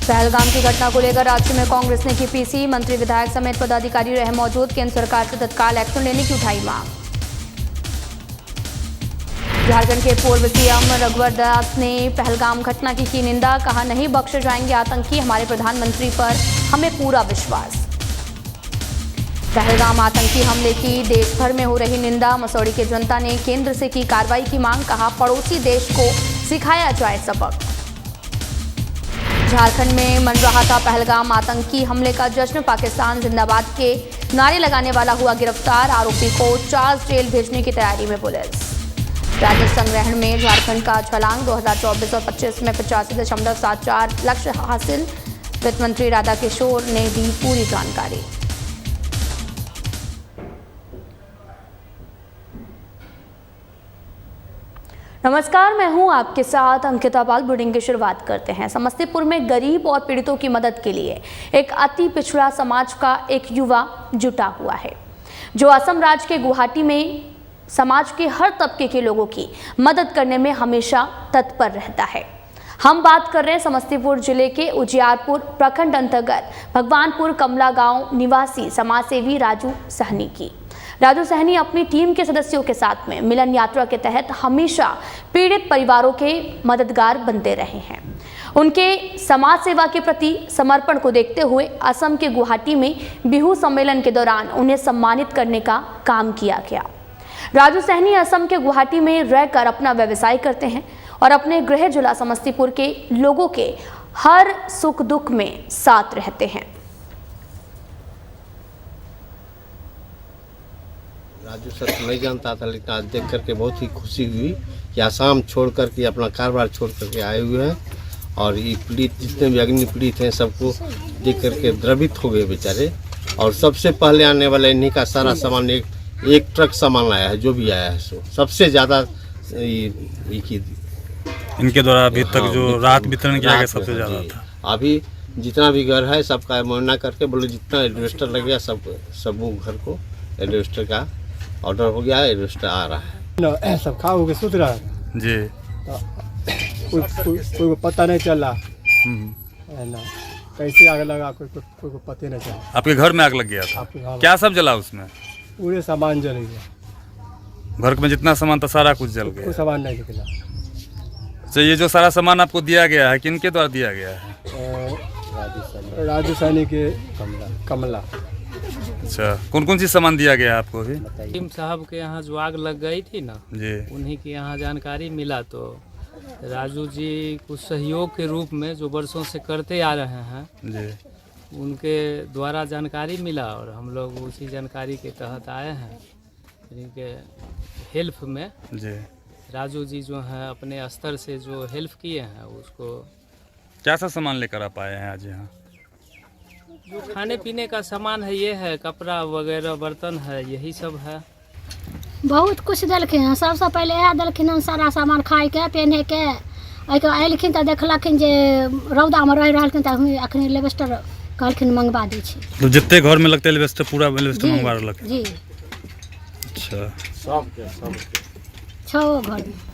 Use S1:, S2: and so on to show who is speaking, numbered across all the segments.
S1: पहलगाम की घटना को लेकर राज्य में कांग्रेस ने की पीसी, मंत्री विधायक समेत पदाधिकारी रहे मौजूद, केंद्र सरकार से तत्काल एक्शन लेने की उठाई मांग। झारखंड के पूर्व सीएम रघुवर दास ने पहलगाम घटना की निंदा, कहा नहीं बख्शे जाएंगे आतंकी, हमारे प्रधानमंत्री पर हमें पूरा विश्वास। पहलगाम आतंकी हमले की देश भर में हो रही निंदा, मसौड़ी की जनता ने केंद्र से की कार्रवाई की मांग, कहा पड़ोसी देश को सिखाया जाए सबक। झारखंड में मन रहा था पहलगाम आतंकी हमले का जश्न, पाकिस्तान जिंदाबाद के नारे लगाने वाला हुआ गिरफ्तार, आरोपी को चार्ज जेल भेजने की तैयारी में पुलिस। राजस्व संग्रहण में झारखंड का छलांग, 2024 और 25 में 85.74 लक्ष्य हासिल, वित्त मंत्री राधाकिशोर ने दी पूरी जानकारी। नमस्कार, मैं हूं आपके साथ अंकिता पाल। बुलेटिन की शुरुआत करते हैं। समस्तीपुर में गरीब और पीड़ितों की मदद के लिए एक अति पिछड़ा समाज का एक युवा जुटा हुआ है, जो असम राज्य के गुवाहाटी में समाज के हर तबके के लोगों की मदद करने में हमेशा तत्पर रहता है। हम बात कर रहे हैं समस्तीपुर जिले के उजियारपुर प्रखंड अंतर्गत भगवानपुर कमला गांव निवासी समाजसेवी राजू सहनी की। राजू सहनी अपनी टीम के सदस्यों के साथ में मिलन यात्रा के तहत हमेशा पीड़ित परिवारों के मददगार बनते रहे हैं। उनके समाज सेवा के प्रति समर्पण को देखते हुए असम के गुवाहाटी में बिहू सम्मेलन के दौरान उन्हें सम्मानित करने का काम किया गया। राजू सहनी असम के गुवाहाटी में रहकर अपना व्यवसाय करते हैं और अपने गृह जिला समस्तीपुर के लोगों के हर सुख दुख में साथ रहते हैं।
S2: राजू सर को नहीं जानता था, लेकिन आज देख करके बहुत ही खुशी हुई कि आसाम छोड़ करके अपना कारोबार छोड़ करके आए हुए हैं और ये पीड़ित जितने भी अग्नि पीड़ित हैं सबको देख करके द्रवित हो गए बेचारे। और सबसे पहले आने वाला इन्हीं का सारा सामान एक ट्रक सामान आया है, जो भी आया है सो सबसे ज़्यादा
S3: इनके द्वारा अभी तक जो राहत वितरण किया गया सबसे ज़्यादा था।
S2: अभी जितना भी घर है सबका मुआयना करके बोले जितना एडवेस्टर लगेगा सब घर को एडवेस्टर का ऑर्डर हो गया है, एडवेस्टर आ रहा है।
S4: सब खा हो के सुत रहा है
S3: जी,
S4: कोई को पता नहीं चला है ना, कैसे आग लगा कोई को पता नहीं चला।
S3: आपके घर में आग लग गया था? क्या सब जला उसमें?
S4: पूरे सामान जल गया,
S3: घर में जितना सामान था सारा कुछ जल गया।
S4: कोई सामान नहीं निकला।
S3: तो ये जो सारा सामान आपको दिया गया है किनके द्वारा दिया गया है?
S4: राजू सहनी के कमला।
S3: अच्छा, कौन कौन सी सामान दिया गया है आपको अभी?
S5: टीम साहब के यहाँ जो आग लग गई थी ना
S3: जी,
S5: उन्हीं के यहाँ जानकारी मिला, तो राजू जी कुछ सहयोग के रूप में जो वर्षों से करते आ रहे हैं
S3: जी,
S5: उनके द्वारा जानकारी मिला और हम लोग उसी जानकारी के तहत आए हैं। इनके हेल्प में
S3: जी,
S5: राजू जी जो हैं अपने स्तर से जो हेल्प किए हैं उसको।
S3: क्या सा सामान लेकर आप आए हैं आज यहाँ?
S5: जो खाने पीने का सामान है ये है, कपड़ा वगैरह बर्तन है, यही सब है।
S6: बहुत कुछ दिलखिन हैं। सबसे पहले यह दिलखिन हैं सारा सामान खाए के पहने के, अयलखिन तो देखलखिन जे रौदा में रह रहलखिन तो अखन एलिवेस्टर कहलखिन मंगवा दै छी।
S3: तो जितने घर में लगते एलिवेस्टर पूरा एलिवेस्टर मंगवा रहलखिन?
S6: जी,
S3: अच्छा,
S2: सब
S6: 6 घर में।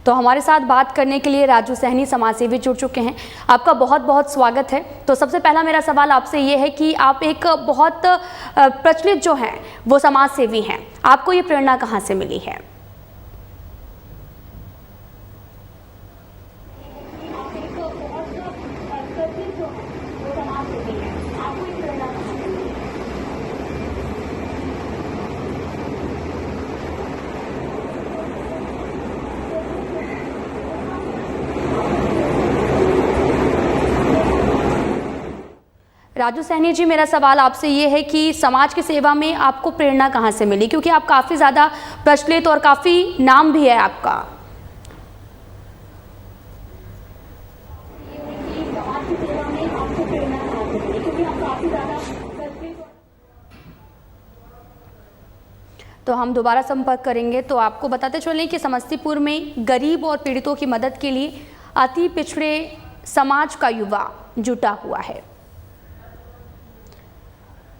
S1: तो हमारे साथ बात करने के लिए राजू सहनी समाजसेवी जुड़ चुके हैं। आपका बहुत बहुत स्वागत है। तो सबसे पहला मेरा सवाल आपसे ये है कि आप एक बहुत प्रचलित जो हैं वो समाजसेवी हैं, आपको ये प्रेरणा कहाँ से मिली है? राजू सहनी जी, मेरा सवाल आपसे ये है कि समाज की सेवा में आपको प्रेरणा कहाँ से मिली, क्योंकि आप काफ़ी ज़्यादा प्रचलित और काफ़ी नाम भी है आपका। तो हम दोबारा संपर्क करेंगे। तो आपको बताते चलें कि समस्तीपुर में गरीब और पीड़ितों की मदद के लिए अति पिछड़े समाज का युवा जुटा हुआ है।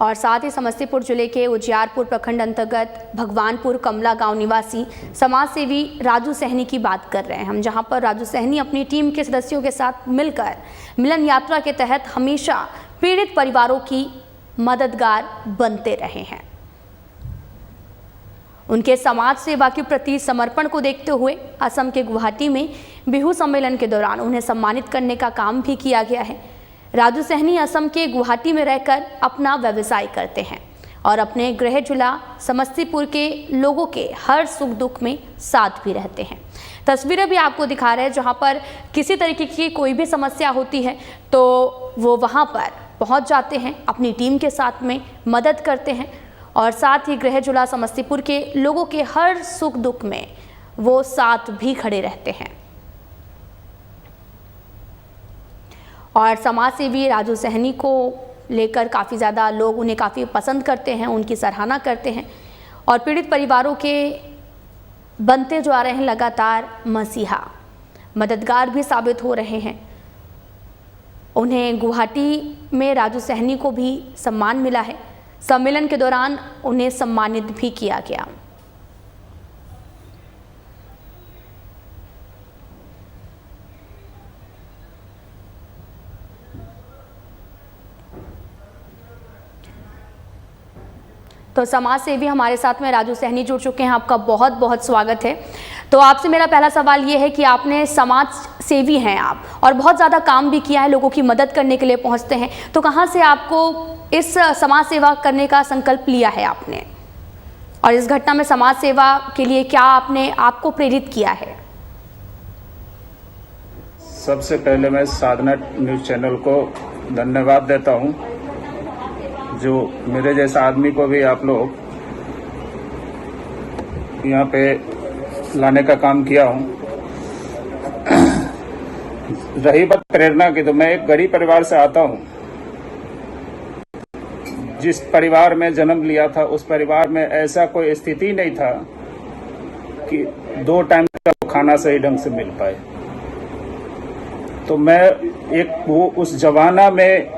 S1: और साथ ही समस्तीपुर जिले के उजियारपुर प्रखंड अंतर्गत भगवानपुर कमला गांव निवासी समाज सेवी राजू सहनी की बात कर रहे हैं हम, जहां पर राजू सहनी अपनी टीम के सदस्यों के साथ मिलकर मिलन यात्रा के तहत हमेशा पीड़ित परिवारों की मददगार बनते रहे हैं। उनके समाज सेवा के प्रति समर्पण को देखते हुए असम के गुवाहाटी में बिहू सम्मेलन के दौरान उन्हें सम्मानित करने का काम भी किया गया है। राजू सहनी असम के गुवाहाटी में रहकर अपना व्यवसाय करते हैं और अपने गृह जिला समस्तीपुर के लोगों के हर सुख दुख में साथ भी रहते हैं। तस्वीरें भी आपको दिखा रहे हैं, जहां पर किसी तरीके की कोई भी समस्या होती है तो वो वहां पर पहुंच जाते हैं, अपनी टीम के साथ में मदद करते हैं और साथ ही गृह जिला समस्तीपुर के लोगों के हर सुख दुख में वो साथ भी खड़े रहते हैं। और समाज सेवी राजू सहनी को लेकर काफ़ी ज़्यादा लोग उन्हें काफ़ी पसंद करते हैं, उनकी सराहना करते हैं और पीड़ित परिवारों के बनते जो आ रहे हैं लगातार मसीहा, मददगार भी साबित हो रहे हैं। उन्हें गुवाहाटी में राजू सहनी को भी सम्मान मिला है। सम्मेलन के दौरान उन्हें सम्मानित भी किया गया। तो समाज सेवी हमारे साथ में राजू सहनी जुड़ चुके हैं, आपका बहुत बहुत स्वागत है। तो आपसे मेरा पहला सवाल ये है कि आपने समाज सेवी हैं आप और बहुत ज़्यादा काम भी किया है, लोगों की मदद करने के लिए पहुंचते हैं, तो कहाँ से आपको इस समाज सेवा करने का संकल्प लिया है आपने, और इस घटना में समाज सेवा के लिए क्या आपने आपको प्रेरित किया है?
S7: सबसे पहले मैं साधना न्यूज़ चैनल को धन्यवाद देता हूं, जो मेरे जैसा आदमी को भी आप लोग यहाँ पे लाने का काम किया हूँ। रही बात प्रेरणा की, तो मैं एक गरीब परिवार से आता हूँ। जिस परिवार में जन्म लिया था उस परिवार में ऐसा कोई स्थिति नहीं था कि 2 टाइम का खाना सही ढंग से मिल पाए। तो मैं वो उस जमाना में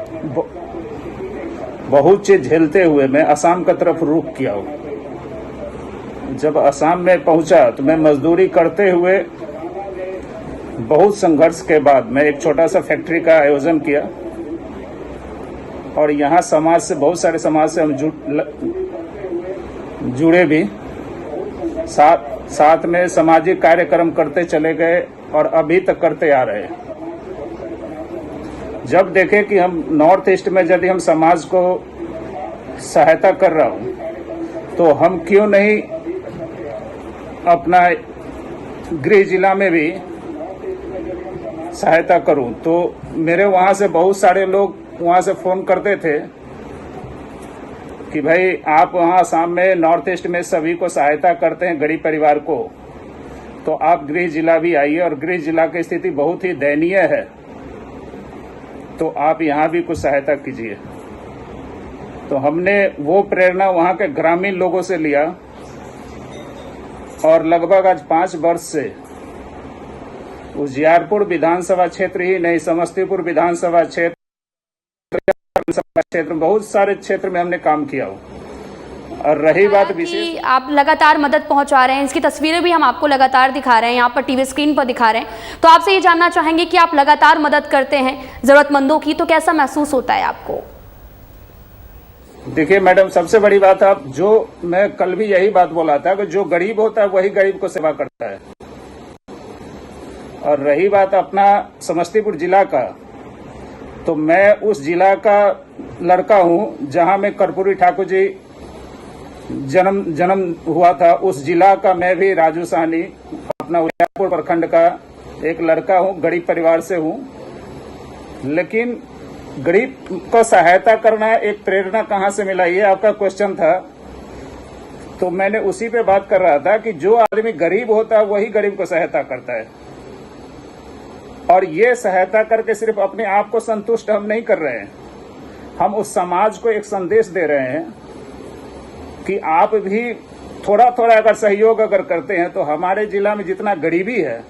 S7: बहुत चीज झेलते हुए मैं असम की तरफ रुख किया हूँ। जब असम में पहुंचा तो मैं मजदूरी करते हुए बहुत संघर्ष के बाद मैं एक छोटा सा फैक्ट्री का आयोजन किया और यहाँ समाज से, बहुत सारे समाज से हम जुड़े भी, साथ में सामाजिक कार्यक्रम करते चले गए और अभी तक करते आ रहे हैं। जब देखे कि हम नॉर्थ ईस्ट में यदि हम समाज को सहायता कर रहा हूं तो हम क्यों नहीं अपना गृह जिला में भी सहायता करूं। तो मेरे वहां से बहुत सारे लोग वहां से फोन करते थे कि भाई आप वहां असम में नॉर्थ ईस्ट में सभी को सहायता करते हैं, गरीब परिवार को, तो आप गृह जिला भी आइए और गृह जिला की स्थिति बहुत ही दयनीय है, तो आप यहाँ भी कुछ सहायता कीजिए। तो हमने वो प्रेरणा वहाँ के ग्रामीण लोगों से लिया और लगभग आज 5 वर्ष से उजियारपुर विधानसभा क्षेत्र ही नहीं, समस्तीपुर विधानसभा क्षेत्र, बहुत सारे क्षेत्र में हमने काम किया हो। और रही बात विशेष,
S1: आप लगातार मदद पहुंचा रहे हैं, इसकी तस्वीरें भी हम आपको लगातार दिखा रहे हैं, यहाँ पर टीवी स्क्रीन पर दिखा रहे हैं। तो आपसे ये जानना चाहेंगे कि आप लगातार मदद करते हैं जरूरतमंदों की, तो कैसा महसूस होता है आपको?
S7: देखिए मैडम, सबसे बड़ी बात, आप जो, मैं कल भी यही बात बोला था कि जो गरीब होता है वही गरीब को सेवा करता है। और रही बात अपना समस्तीपुर जिला का, तो मैं उस जिला का लड़का हूं जहां में कर्पूरी ठाकुर जी जन्म हुआ था। उस जिला का मैं भी राजू सहनी, अपना उजियारपुर प्रखंड का एक लड़का हूं, गरीब परिवार से हूं। लेकिन गरीब को सहायता करना एक प्रेरणा कहां से मिला, ये आपका क्वेश्चन था। तो मैंने उसी पे बात कर रहा था कि जो आदमी गरीब होता है वही गरीब को सहायता करता है। और ये सहायता करके सिर्फ अपने आप को संतुष्ट हम नहीं कर रहे हैं, हम उस समाज को एक संदेश दे रहे हैं कि आप भी थोड़ा थोड़ा अगर सहयोग अगर करते हैं तो हमारे जिला में जितना गरीबी है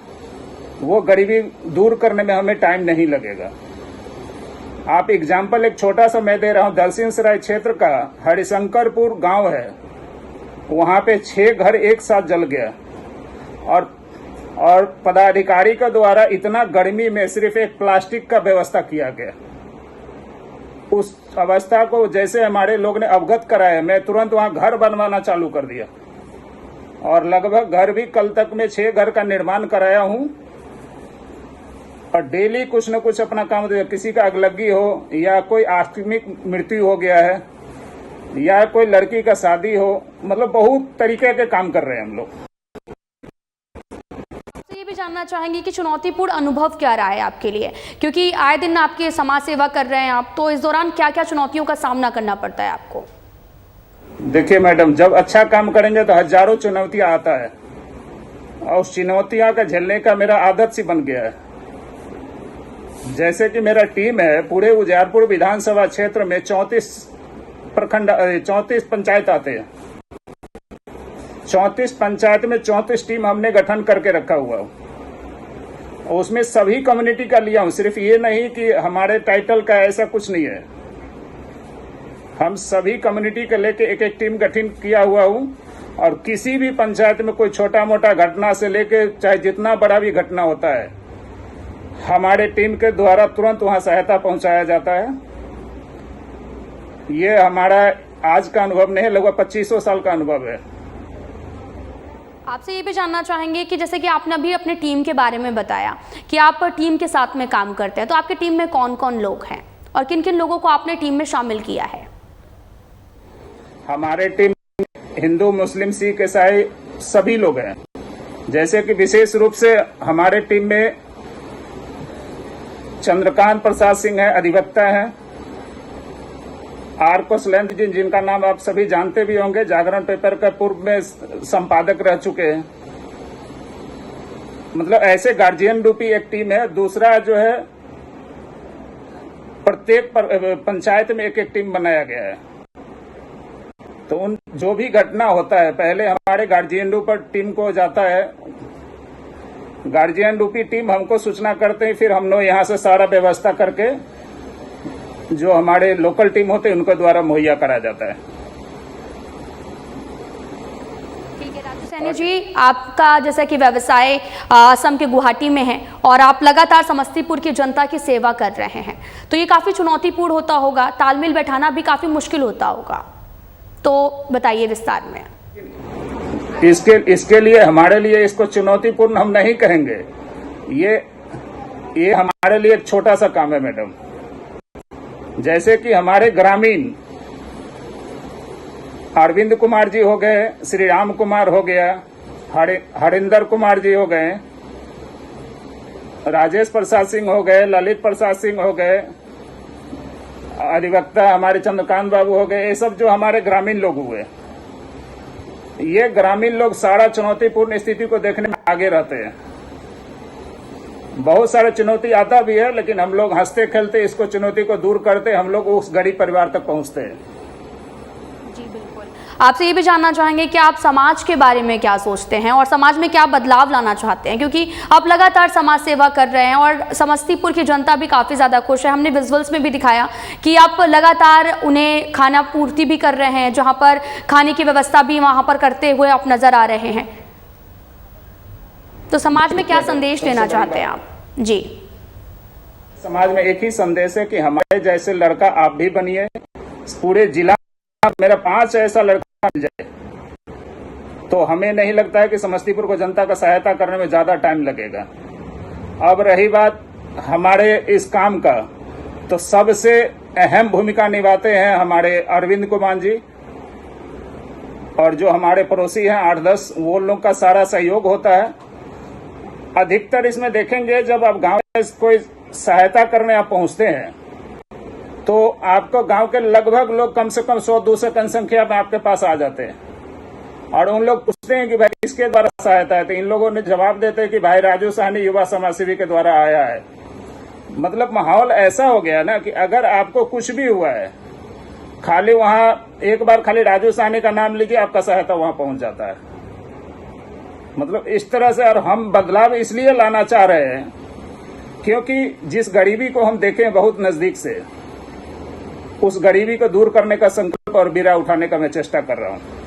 S7: वो गरीबी दूर करने में हमें टाइम नहीं लगेगा। आप एग्जाम्पल एक छोटा सा मैं दे रहा हूँ। दलसिंह सराय क्षेत्र का हरिशंकरपुर गांव है, वहां पे 6 घर एक साथ जल गया और पदाधिकारी के द्वारा इतना गर्मी में सिर्फ एक प्लास्टिक का व्यवस्था किया गया। उस अवस्था को जैसे हमारे लोग ने अवगत कराया, मैं तुरंत वहां घर बनवाना चालू कर दिया और लगभग घर भी कल तक में 6 घर का निर्माण कराया हूं। और डेली कुछ न कुछ अपना काम दे, किसी का अगलगी हो या कोई आकस्मिक मृत्यु हो गया है या कोई लड़की का शादी हो, मतलब बहुत तरीके के काम कर रहे हैं हम लोग।
S1: ये भी जानना चाहेंगे कि चुनौतीपूर्ण अनुभव क्या रहा है आपके लिए, क्योंकि आए दिन आपके समाज सेवा कर रहे हैं आप, तो इस दौरान क्या क्या चुनौतियों का सामना करना पड़ता है आपको?
S7: देखिए मैडम, जब अच्छा काम करेंगे तो हजारों चुनौतियां आता है और उस चुनौतियां का झेलने का मेरा आदत सी बन गया है। जैसे कि मेरा टीम है, पूरे उजियारपुर विधानसभा क्षेत्र में 34 प्रखंड 34 पंचायत आते हैं। 34 पंचायत में 34 टीम हमने गठन करके रखा हुआ है। उसमें सभी कम्युनिटी का लिया हूं, सिर्फ ये नहीं कि हमारे टाइटल का, ऐसा कुछ नहीं है। हम सभी कम्युनिटी के लेके एक एक टीम गठन किया हुआ हूं और किसी भी पंचायत में कोई छोटा मोटा घटना से लेके चाहे जितना बड़ा भी घटना होता है, हमारे टीम के द्वारा तुरंत वहां सहायता पहुंचाया जाता है। ये हमारा आज का अनुभव नहीं है, लगभग 2500 साल का अनुभव है।
S1: आपसे ये भी जानना चाहेंगे कि जैसे कि आपने अभी अपने टीम के बारे में बताया कि आप टीम के साथ में काम करते हैं, तो आपकी टीम में कौन कौन लोग हैं और किन किन लोगों को आपने टीम में शामिल किया है?
S7: हमारे टीम हिंदू, मुस्लिम, सिख, ईसाई सभी लोग हैं। जैसे कि विशेष रूप से हमारे टीम में चंद्रकांत प्रसाद सिंह है, अधिवक्ता हैं। आर कुशलेंद्र जी, जिनका नाम आप सभी जानते भी होंगे, जागरण पेपर का पूर्व में संपादक रह चुके हैं। मतलब ऐसे गार्जियन रूपी एक टीम है। दूसरा जो है, प्रत्येक पंचायत में एक एक टीम बनाया गया है। तो उन जो भी घटना होता है, पहले हमारे गार्जियन रूप टीम को जाता है, गार्जियन रूपी टीम हमको सूचना करते हैं, फिर हम लोग यहाँ से सारा व्यवस्था करके जो हमारे लोकल टीम होते हैं उनके द्वारा मुहैया कराया जाता है।
S1: ठीक है राजू सैनी जी, आपका जैसा कि व्यवसाय असम के गुवाहाटी में है और आप लगातार समस्तीपुर की जनता की सेवा कर रहे हैं, तो ये काफ़ी चुनौतीपूर्ण होता होगा, तालमेल बैठाना भी काफ़ी मुश्किल होता होगा, तो बताइए विस्तार में।
S7: इसके लिए हमारे लिए इसको चुनौतीपूर्ण हम नहीं कहेंगे। ये हमारे लिए एक छोटा सा काम है मैडम। जैसे कि हमारे ग्रामीण अरविंद कुमार जी हो गए, श्री राम कुमार हो गया, हरिंदर कुमार जी हो गए, राजेश प्रसाद सिंह हो गए, ललित प्रसाद सिंह हो गए, अधिवक्ता हमारे चंद्रकांत बाबू हो गए। ये सब जो हमारे ग्रामीण लोग हुए, ये ग्रामीण लोग सारा चुनौतीपूर्ण स्थिति को देखने में आगे रहते हैं। बहुत सारे चुनौती आता भी है, लेकिन हम लोग हंसते खेलते इसको चुनौती को दूर करते हम लोग उस गरीब परिवार तक पहुंचते हैं।
S1: जी बिल्कुल। आपसे ये भी जानना चाहेंगे कि आप समाज के बारे में क्या सोचते हैं और समाज में क्या बदलाव लाना चाहते हैं, क्योंकि आप लगातार समाज सेवा कर रहे हैं और समस्तीपुर की जनता भी काफ़ी ज़्यादा खुश है। हमने विजुअल्स में भी दिखाया कि आप लगातार उन्हें खाना पूर्ति भी कर रहे हैं, जहाँ पर खाने की व्यवस्था भी वहाँ पर करते हुए आप नज़र आ रहे हैं। तो समाज में क्या संदेश देना चाहते हैं आप? जी,
S7: समाज में एक ही संदेश है कि हमारे जैसे लड़का आप भी बनिए। पूरे जिला मेरा 5 ऐसा लड़का मिल जाए तो हमें नहीं लगता है कि समस्तीपुर को जनता का सहायता करने में ज्यादा टाइम लगेगा। अब रही बात हमारे इस काम का, तो सबसे अहम भूमिका निभाते हैं हमारे अरविंद कुमार जी और जो हमारे पड़ोसी हैं 8-10, वो लोग का सारा सहयोग होता है। अधिकतर इसमें देखेंगे, जब आप गांव में कोई सहायता करने आप पहुंचते हैं तो आपको गांव के लगभग लोग कम से कम 100-200 की संख्या में आपके पास आ जाते हैं और उन लोग पूछते हैं कि भाई किसके द्वारा सहायता है, तो इन लोगों ने जवाब देते हैं कि भाई राजू साहनी युवा समाज सेवी के द्वारा आया है। मतलब माहौल ऐसा हो गया ना कि अगर आपको कुछ भी हुआ है, खाली वहां एक बार खाली राजू साहनी का नाम लीजिए, आपका सहायता वहां पहुंच जाता है। मतलब इस तरह से, और हम बदलाव इसलिए लाना चाह रहे हैं क्योंकि जिस गरीबी को हम देखें बहुत नजदीक से, उस गरीबी को दूर करने का संकल्प और बीड़ा उठाने का मैं चेष्टा कर रहा हूँ।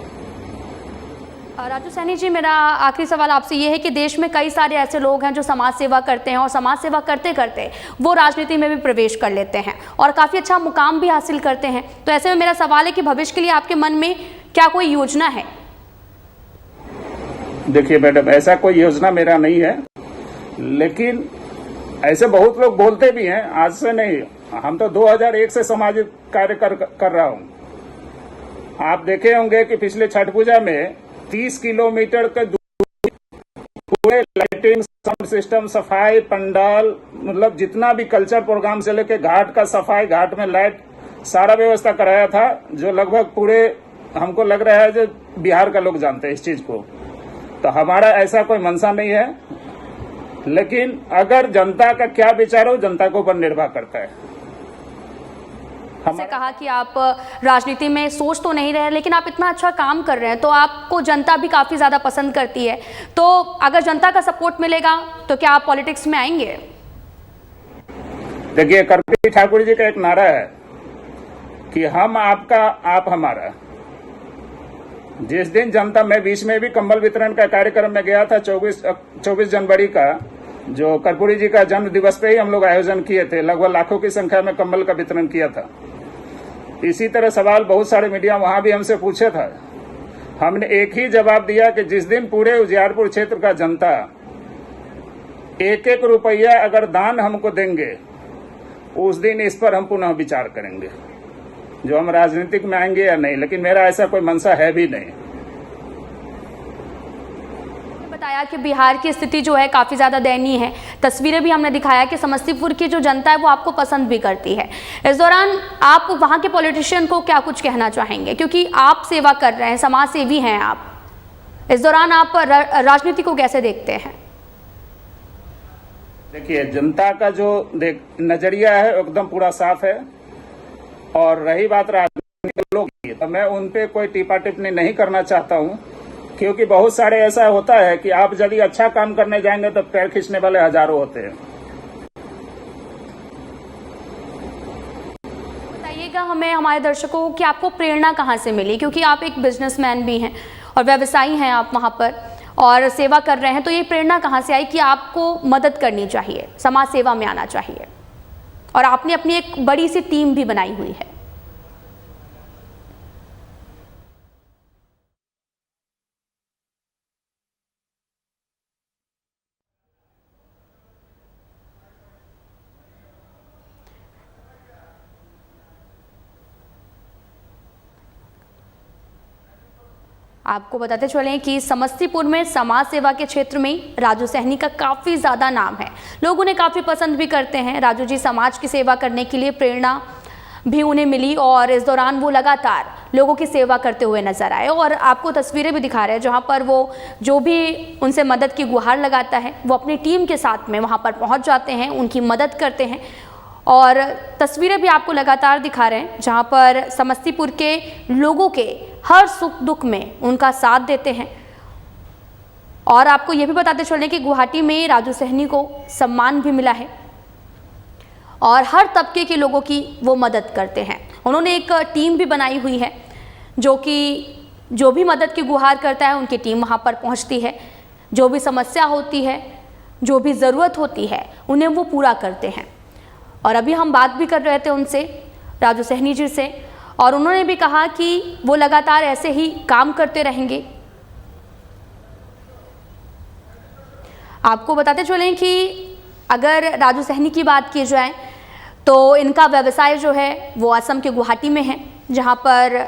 S1: राजू सैनी जी, मेरा आखिरी सवाल आपसे ये है कि देश में कई सारे ऐसे लोग हैं जो समाज सेवा करते हैं और समाज सेवा करते करते वो राजनीति में भी प्रवेश कर लेते हैं और काफ़ी अच्छा मुकाम भी हासिल करते हैं। तो ऐसे में मेरा सवाल है कि भविष्य के लिए आपके मन में क्या कोई योजना है?
S7: देखिए मैडम, ऐसा कोई योजना मेरा नहीं है, लेकिन ऐसे बहुत लोग बोलते भी हैं। आज से नहीं, हम तो 2001 से सामाजिक कार्य कर रहा हूं। आप देखे होंगे कि पिछले छठ पूजा में 30 किलोमीटर के दूरी पूरे लाइटिंग, साउंड सिस्टम, सफाई, पंडाल, मतलब जितना भी कल्चर प्रोग्राम से लेके घाट का सफाई, घाट में लाइट, सारा व्यवस्था कराया था, जो लगभग पूरे, हमको लग रहा है जो बिहार का लोग जानते हैं इस चीज को। तो हमारा ऐसा कोई मंशा नहीं है, लेकिन अगर जनता का क्या विचार हो, जनता के ऊपर निर्भर करता है।
S1: हमने कहा कि आप राजनीति में सोच तो नहीं रहे, लेकिन आप इतना अच्छा काम कर रहे हैं तो आपको जनता भी काफ़ी ज़्यादा पसंद करती है। तो अगर जनता का सपोर्ट मिलेगा तो क्या आप पॉलिटिक्स में आएंगे?
S7: देखिए, कर्पूरी ठाकुर जी का एक नारा है कि हम आपका, आप हमारा। जिस दिन जनता, मैं बीच में भी कंबल वितरण का कार्यक्रम में गया था, 24 जनवरी का, जो कर्पूरी जी का जन्म दिवस पे ही हम लोग आयोजन किए थे। लगभग लाखों की संख्या में कंबल का वितरण किया था। इसी तरह सवाल बहुत सारे मीडिया वहां भी हमसे पूछे था। हमने एक ही जवाब दिया कि जिस दिन पूरे उजियारपुर क्षेत्र का जनता 1-1 रुपया अगर दान हमको देंगे, उस दिन इस पर हम पुनः विचार करेंगे, जो हम राजनीतिक में आएंगे या नहीं। लेकिन मेरा ऐसा कोई मंशा है भी नहीं।
S1: बताया कि बिहार की स्थिति जो है काफ़ी ज़्यादा दयनीय है। तस्वीरें भी हमने दिखाया कि समस्तीपुर की जो जनता है वो आपको पसंद भी करती है। इस दौरान आप वहाँ के पॉलिटिशियन को क्या कुछ कहना चाहेंगे, क्योंकि आप सेवा कर रहे हैं, समाज सेवी हैं आप। इस दौरान आप राजनीति को कैसे देखते हैं?
S7: देखिए, जनता का जो नजरिया है एकदम पूरा साफ है। और रही बात राजनीतिक लोग की, तो मैं उन पे कोई टीपा टिप्पणी नहीं करना चाहता हूं, क्योंकि बहुत सारे ऐसा होता है कि आप यदि अच्छा काम करने जाएंगे तो पैर खींचने वाले हजारों होते हैं।
S1: बताइएगा हमें, हमारे दर्शकों को, कि आपको प्रेरणा कहाँ से मिली, क्योंकि आप एक बिजनेसमैन भी हैं और व्यवसायी हैं आप वहाँ पर और सेवा कर रहे हैं। तो ये प्रेरणा कहाँ से आई कि आपको मदद करनी चाहिए, समाज सेवा में आना चाहिए, और आपने अपनी एक बड़ी सी टीम भी बनाई हुई है? आपको बताते चलें कि समस्तीपुर में समाज सेवा के क्षेत्र में राजू सैनी का काफ़ी ज़्यादा नाम है। लोग उन्हें काफ़ी पसंद भी करते हैं। राजू जी समाज की सेवा करने के लिए प्रेरणा भी उन्हें मिली और इस दौरान वो लगातार लोगों की सेवा करते हुए नजर आए। और आपको तस्वीरें भी दिखा रहे हैं जहाँ पर वो जो भी उनसे मदद की गुहार लगाता है वो अपनी टीम के साथ में वहाँ पर पहुँच जाते हैं, उनकी मदद करते हैं। और तस्वीरें भी आपको लगातार दिखा रहे हैं जहाँ पर समस्तीपुर के लोगों के हर सुख दुख में उनका साथ देते हैं। और आपको ये भी बताते चलें कि गुवाहाटी में राजू सैनी को सम्मान भी मिला है और हर तबके के लोगों की वो मदद करते हैं। उन्होंने एक टीम भी बनाई हुई है जो कि जो भी मदद की गुहार करता है उनकी टीम वहाँ पर पहुँचती है। जो भी समस्या होती है, जो भी ज़रूरत होती है, उन्हें वो पूरा करते हैं। और अभी हम बात भी कर रहे थे उनसे, राजू सैनी जी से, और उन्होंने भी कहा कि वो लगातार ऐसे ही काम करते रहेंगे। आपको बताते चलें कि अगर राजू सैनी की बात की जाए तो इनका व्यवसाय जो है वो असम के गुवाहाटी में है, जहाँ पर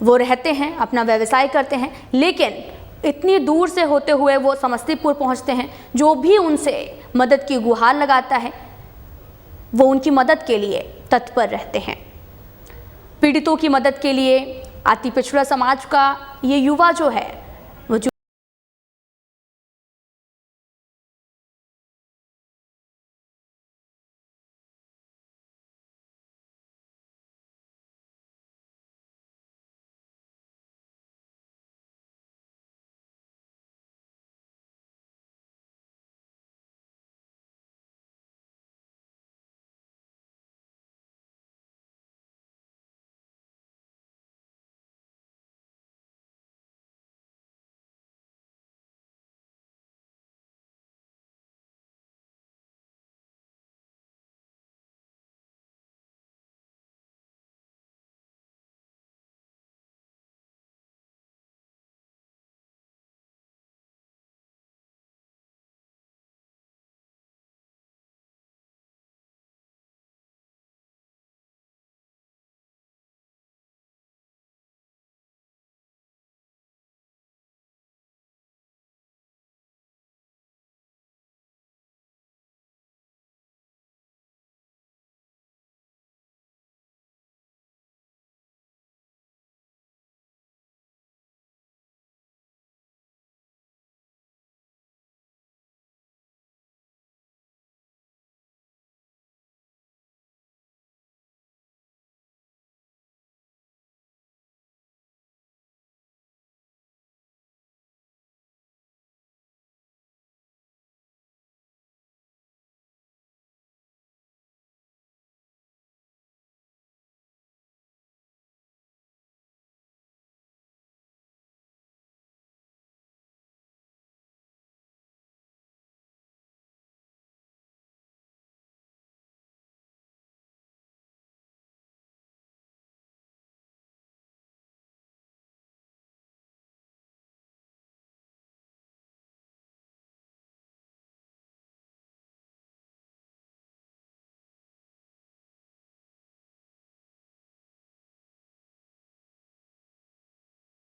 S1: वो रहते हैं, अपना व्यवसाय करते हैं। लेकिन इतनी दूर से होते हुए वो समस्तीपुर पहुँचते हैं। जो भी उनसे मदद की गुहार लगाता है वो उनकी मदद के लिए तत्पर रहते हैं। पीड़ितों की मदद के लिए अति पिछड़ा समाज का ये युवा जो है